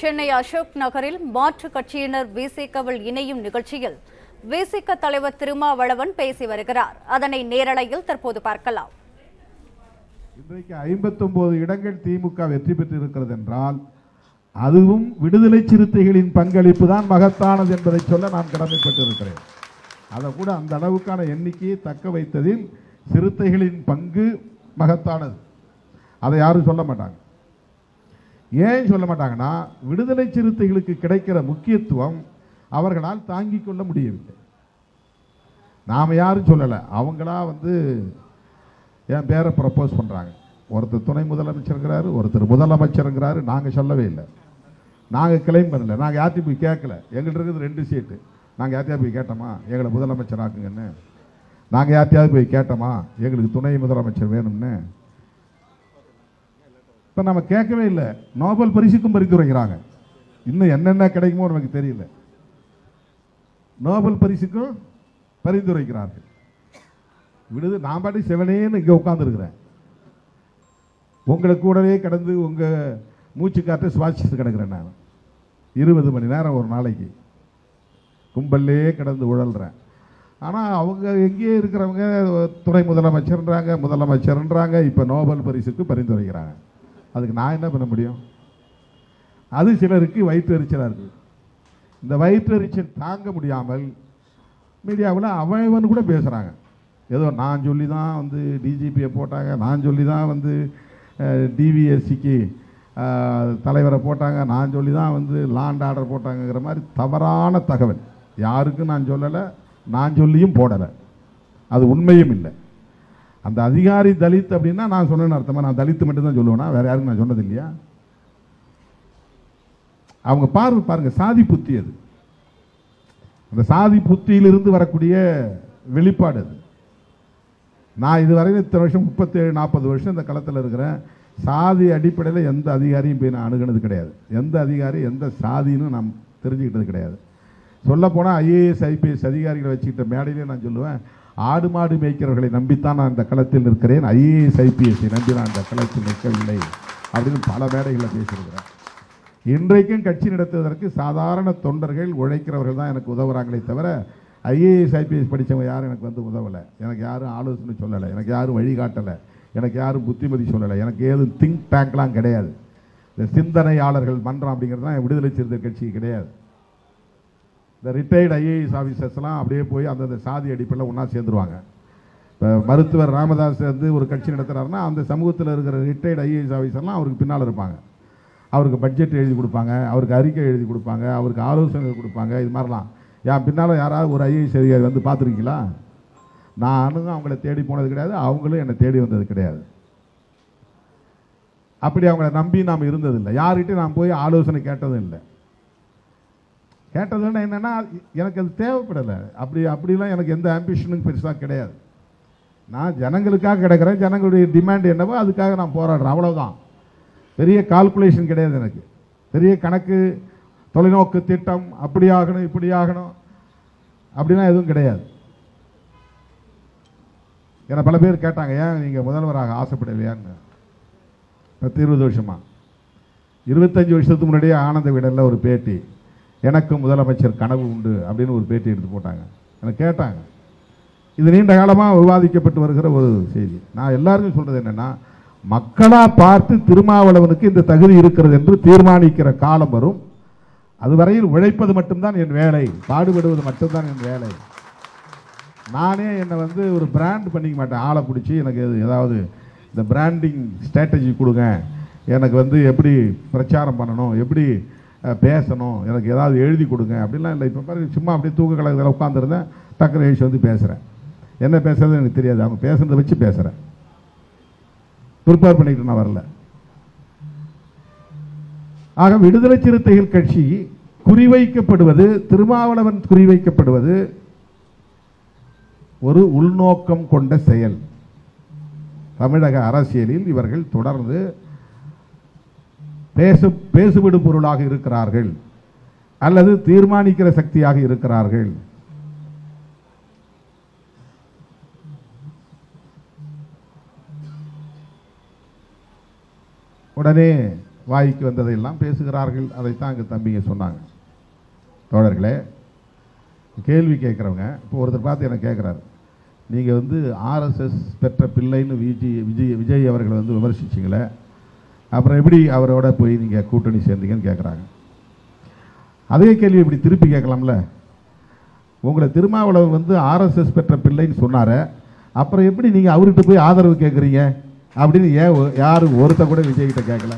சென்னை அசோக் நகரில் மாற்றுக் கட்சியினர் விசிகவில் இணையும் நிகழ்ச்சியில் விசிக தலைவர் திருமாவளவன் பேசி வருகிறார். அதனை நேரலையில் தற்போது பார்க்கலாம். இன்றைக்கு 59 இடங்கள் திமுக வெற்றி பெற்றிருக்கிறது என்றால் அதுவும் விடுதலை சிறுத்தைகளின் பங்களிப்பு தான் மகத்தானது என்பதை சொல்ல நான் கடமைப்பட்டிருக்கிறேன். அதை கூட அந்த அளவுக்கான எண்ணிக்கையை தக்க வைத்ததில் சிறுத்தைகளின் பங்கு மகத்தானது. அதை யாரும் சொல்ல மாட்டாங்க. ஏன் சொல்ல மாட்டாங்கன்னா, விடுதலை சிறுத்தைகளுக்கு கிடைக்கிற முக்கியத்துவம் அவர்களால் தாங்கிக் கொள்ள முடியவில்லை. நாம் யாரும் சொல்லலை, அவங்களா என் பேரை ப்ரப்போஸ் பண்ணுறாங்க. ஒருத்தர் துணை முதலமைச்சருங்கிறாரு, ஒருத்தர் முதலமைச்சருங்கிறாரு. நாங்கள் சொல்லவே இல்லை, நாங்கள் கிளைம் பண்ணலை, நாங்கள் யார்த்தையும் போய் கேட்கல. எங்கள்கிட்ட இருக்குது 2 சீட்டு. நாங்கள் யார்த்தையாவது போய் கேட்டோமா எங்களை முதலமைச்சர் ஆக்குங்கன்னு? நாங்கள் யார்த்தையாவது போய் கேட்டோமா எங்களுக்கு துணை முதலமைச்சர் வேணும்னு? இப்போ நம்ம கேட்கவே இல்லை. நோபல் பரிசுக்கும் பரிந்துரைக்கிறாங்க. இன்னும் என்னென்ன கிடைக்குமோ நமக்கு தெரியல. நோபல் பரிசுக்கும் பரிந்துரைக்கிறார்கள். நான் பாட்டி செவனேன்னு இங்கே உட்காந்துருக்கிறேன். உங்களை கூடவே கடந்து உங்கள் மூச்சு காற்றை சுவாசித்து கிடக்கிறேன். நான் 20 மணி நேரம் ஒரு நாளைக்கு கும்பல்லே கடந்து உழல்றேன். ஆனால் அவங்க எங்கேயே இருக்கிறவங்க துணை முதலமைச்சர்ன்றாங்க. இப்போ நோபல் பரிசுக்கு பரிந்துரைக்கிறாங்க. அதுக்கு நான் என்ன பண்ண முடியும்? அது சிலருக்கு வயிற்றெரிச்சலாக இருக்குது. இந்த வயிற்றெரிச்சல் தாங்க முடியாமல் மீடியாவில் அவன் கூட பேசுகிறாங்க. ஏதோ நான் சொல்லி தான் டிஜிபியை போட்டாங்க, நான் சொல்லி தான் டிவிஎஸ்சிக்கு தலைவரை போட்டாங்க, நான் சொல்லி தான் லாண்ட் ஆர்டர் போட்டாங்கங்கிற மாதிரி தவறான தகவல். யாருக்கும் நான் சொல்லலை, நான் சொல்லியும் போடலை. அது உண்மையும் இல்லை. அந்த அதிகாரி தலித் அப்படின்னா நான் சொன்னேன்னு அர்த்தமா? நான் தலித்து மட்டும்தான் சொல்லுவேன்னா? வேற யாருக்கும் நான் சொன்னது இல்லையா? அவங்க பாருங்க, சாதி புத்தி. அது அந்த சாதி புத்தியிலிருந்து வரக்கூடிய வெளிப்பாடு அது. நான் இதுவரை இத்தனை வருஷம் 37-40 வருஷம் இந்த களத்தில் இருக்கிறேன். சாதி அடிப்படையில் எந்த அதிகாரியும் போய் நான் அணுகினது கிடையாது. எந்த அதிகாரி எந்த சாதின்னு நான் தெரிஞ்சுக்கிட்டது கிடையாது. சொல்லப்போனால் ஐஏஎஸ் ஐபிஎஸ் அதிகாரிகளை வச்சுக்கிட்ட மேடையிலே நான் சொல்லுவேன், ஆடு மாடு மேய்க்கிறவர்களை நம்பித்தான் நான் இந்த களத்தில் நிற்கிறேன், ஐஏஎஸ் ஐபிஎஸ்ஸை நம்பி நான் இந்த களத்தில் நிற்கவில்லை அப்படின்னு பல மேடைகளில் பேசியிருக்கிறேன். இன்றைக்கும் கட்சி நடத்துவதற்கு சாதாரண தொண்டர்கள் உழைக்கிறவர்கள் தான் எனக்கு உதவுறாங்களே தவிர ஐஏஎஸ் ஐபிஎஸ் படித்தவங்க யாரும் எனக்கு உதவலை. எனக்கு யாரும் ஆலோசனை சொல்லலை, எனக்கு யாரும் வழிகாட்டலை, எனக்கு யாரும் புத்திமதி சொல்லலை, எனக்கு ஏதும் திங்க் டேங்க்லாம் கிடையாது. இந்த சிந்தனையாளர்கள் மன்றம் அப்படிங்கிறதுலாம் விடுதலை சிறுத்தை கட்சிக்கு கிடையாது. இந்த ரிட்டையர்டு ஐஏஎஸ் ஆஃபீஸர்ஸ்லாம் அப்படியே போய் அந்தந்த சாதி அடிப்படையில் ஒன்றா சேர்ந்துருவாங்க. இப்போ மருத்துவர் ராமதாஸ் ஒரு கட்சி நடத்துகிறாருன்னா அந்த சமூகத்தில் இருக்கிற ரிட்டையர்டு ஐஏஎஸ் ஆஃபீஸர்லாம் அவருக்கு பின்னால் இருப்பாங்க. அவருக்கு பட்ஜெட் எழுதி கொடுப்பாங்க, அவருக்கு அறிக்கை எழுதி கொடுப்பாங்க, அவருக்கு ஆலோசனை கொடுப்பாங்க. இது மாதிரிலாம் என் பின்னால் யாராவது ஒரு ஐஏஎஸ் அதிகாரி பார்த்துருக்கீங்களா? நானும் அவங்கள தேடி போனது கிடையாது, அவங்களும் என்னை தேடி வந்தது கிடையாது. அப்படி அவங்கள நம்பி நாம் இருந்ததில்லை. யார்கிட்டையும் நான் போய் ஆலோசனை கேட்டதும் இல்லை. கேட்டதுன்னா என்னென்னா, எனக்கு அது தேவைப்படலை. அப்படிலாம் எனக்கு எந்த ஆம்பிஷனும் பெருசாக கிடையாது. நான் ஜனங்களுக்காக கிடக்கிறேன். ஜனங்களுடைய டிமாண்ட் என்னவோ அதுக்காக நான் போராடுறேன், அவ்வளோதான். பெரிய கால்குலேஷன் கிடையாது எனக்கு. பெரிய கணக்கு, தொலைநோக்கு திட்டம், அப்படி ஆகணும் இப்படி ஆகணும் அப்படின்னா எதுவும் கிடையாது. ஏன்னா பல பேர் கேட்டாங்க, ஏன் நீங்கள் முதல்வராக ஆசைப்படலையான்னு. 20 வருஷமா 25 வருஷத்துக்கு முன்னாடியே ஆனந்த விடலில் ஒரு பேட்டி, எனக்கும் முதலமைச்சர் கனவு உண்டு அப்படின்னு ஒரு பேட்டி எடுத்து போட்டாங்க. எனக்கு கேட்டாங்க. இது நீண்ட காலமாக விவாதிக்கப்பட்டு வருகிற ஒரு செய்தி. நான் எல்லாருக்கும் சொல்கிறது என்னென்னா, மக்களாக பார்த்து திருமாவளவனுக்கு இந்த தகுதி இருக்கிறது என்று தீர்மானிக்கிற காலம் வரும். அதுவரையில் உழைப்பது மட்டும்தான் என் வேலை, பாடுபடுவது மட்டும்தான் என் வேலை. நானே என்னை ஒரு பிராண்ட் பண்ணிக்க மாட்டேன். ஆளை பிடிச்சி எனக்கு ஏதாவது இந்த பிராண்டிங் ஸ்ட்ராட்டஜி கொடுங்க, எனக்கு எப்படி பிரச்சாரம் பண்ணணும், எப்படி பேசணும், எனக்கு ஏதாவது எழுதி கொடுங்க அப்படின்லாம் இல்லை. இப்போ பாருங்க, சும்மா அப்படியே தூக்க கலகத்தில் உட்காந்துருந்தேன், டக்குனு எழுச்சி பேசுகிறேன். என்ன பேசுறது எனக்கு தெரியாது, அவங்க பேசுகிறத வச்சு பேசுகிறேன். ப்ரிப்பேர் பண்ணிக்கிட்டு நான் வரல. ஆக விடுதலை சிறுத்தைகள் கட்சி குறிவைக்கப்படுவது, திருமாவளவன் குறிவைக்கப்படுவது ஒரு உள்நோக்கம் கொண்ட செயல். தமிழக அரசியலில் இவர்கள் தொடர்ந்து பேசுவிடும் பொருளாக இருக்கிறார்கள் அல்லது தீர்மானிக்கிற சக்தியாக இருக்கிறார்கள். உடனே வாய்க்கு வந்ததையெல்லாம் பேசுகிறார்கள். அதைத்தான் அங்கே தம்பிங்க சொன்னாங்க. தோழர்களே, கேள்வி கேட்குறவங்க இப்போ ஒருத்தர் பார்த்து எனக்கு கேட்குறாரு, நீங்கள் வந்து ஆர்எஸ்எஸ் பெற்ற பிள்ளைன்னு விஜய் அவர்களை வந்து விமர்சிச்சிங்களே, அப்புறம் எப்படி அவரோட போய் நீங்கள் கூட்டணி சேர்ந்தீங்கன்னு கேட்குறாங்க. அதே கேள்வி இப்படி திருப்பி கேட்கலாம்ல, உங்களை திருமாவளவன் வந்து ஆர்எஸ்எஸ் பெற்ற பிள்ளைன்னு சொன்னார், அப்புறம் எப்படி நீங்கள் அவர்கிட்ட போய் ஆதரவு கேட்குறீங்க அப்படின்னு யாரும் ஒருத்த கூட விஜய்கிட்ட கேட்கல?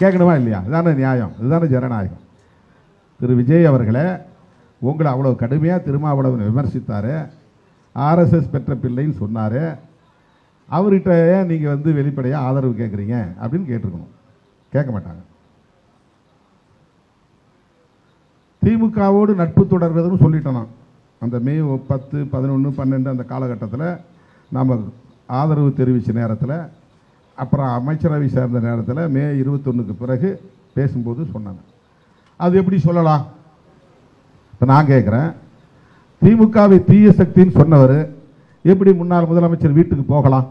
கேட்கணுமா இல்லையா? இதுதானே நியாயம், இதுதானே ஜனநாயகம். திரு விஜய் அவர்களே, உங்களை அவ்வளோ கடுமையாக திருமாவளவன் விமர்சித்தார், ஆர்எஸ்எஸ் பெற்ற பிள்ளைன்னு சொன்னார், அவர்கிட்ட ஏன் நீங்கள் வந்து வெளிப்படையாக ஆதரவு கேட்குறீங்க அப்படின்னு கேட்டிருக்கணும். கேட்க மாட்டாங்க. திமுகவோடு நட்பு தொடர்வதுன்னு சொல்லிட்டோம். அந்த மே 10, 11, 12 அந்த காலகட்டத்தில் நாம் ஆதரவு தெரிவித்த நேரத்தில், அப்புறம் அமைச்சரவை சேர்ந்த நேரத்தில் மே 21க்கு பிறகு பேசும்போது சொன்னாங்க. அது எப்படி சொல்லலாம்? இப்போ நான் கேட்குறேன், திமுகவை தீய சக்தின்னு சொன்னவர் எப்படி முன்னாள் முதலமைச்சர் வீட்டுக்கு போகலாம்?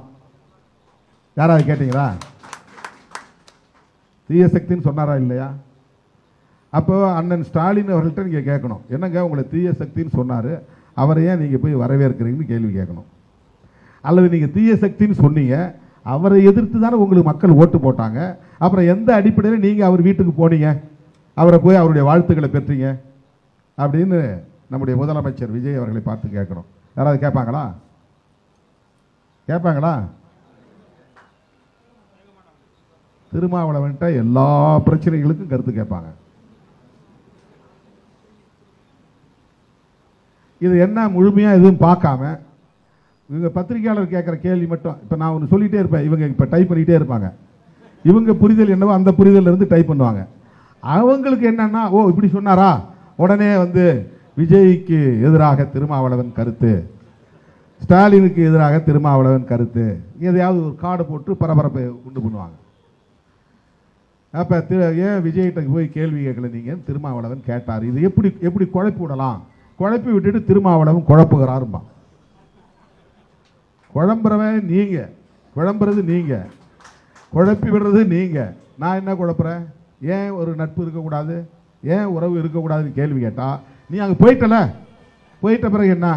யாராவது கேட்டீங்களா? தீய சக்தின்னு சொன்னாரா இல்லையா? அப்போ அண்ணன் ஸ்டாலின் அவர்கள்ட்ட நீங்கள் கேட்கணும், என்னங்க உங்களை தீய சக்தின்னு சொன்னார், அவரை ஏன் நீங்கள் போய் வரவேற்கிறீங்கன்னு கேள்வி கேட்கணும். அல்லது நீங்கள் தீய சக்தின்னு சொன்னீங்க, அவரை எதிர்த்து தானே உங்களுக்கு மக்கள் ஓட்டு போட்டாங்க, அப்புறம் எந்த அடிப்படையில் நீங்கள் அவர் வீட்டுக்கு போனீங்க, அவரை போய் அவருடைய வாழ்த்துக்களை பெற்றீங்க அப்படின்னு நம்முடைய முதலமைச்சர் விஜய் அவர்களை பார்த்து கேட்கணும். யாராவது கேட்பாங்களா? கேட்பாங்களா? திருமாவளவன்ட்ட எல்லா பிரச்சனைகளுக்கும் கருத்து கேட்பாங்க. இது என்ன முழுமையாக எதுவும் பார்க்காம இவங்க பத்திரிகையாளர் கேட்குற கேள்வி மட்டும். இப்போ நான் ஒன்று சொல்லிகிட்டே இருப்பேன், இவங்க இப்போ டைப் பண்ணிகிட்டே இருப்பாங்க. இவங்க புரிதல் என்னவோ அந்த புரிதல் இருந்து டைப் பண்ணுவாங்க. அவங்களுக்கு என்னன்னா, ஓ இப்படி சொன்னாரா, உடனே வந்து விஜய்க்கு எதிராக திருமாவளவன் கருத்து, ஸ்டாலினுக்கு எதிராக திருமாவளவன் கருத்து, எதையாவது ஒரு கார்டு போட்டு பரபரப்பை உண்டு பண்ணுவாங்க. அப்போ ஏன் விஜய்கிட்ட போய் கேள்வி கேட்கல நீங்கள்? திருமாவளவன் கேட்டார். இது எப்படி எப்படி குழப்பி விடலாம்? குழப்பி விட்டுட்டு திருமாவளவன் குழப்புகிறாரும்பா. குழம்புறவன் நீங்கள், குழம்புறது நீங்கள், குழப்பி விடுறது நீங்கள். நான் என்ன குழப்புறேன்? ஏன் ஒரு நட்பு இருக்கக்கூடாது, ஏன் உறவு இருக்கக்கூடாதுன்னு கேள்வி கேட்டால், நீ அங்கே போயிட்டல, போயிட்ட பிறகு என்ன?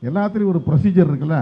எல்லாத்துலேயும் ஒரு ப்ரொசீஜர் இருக்குல்ல.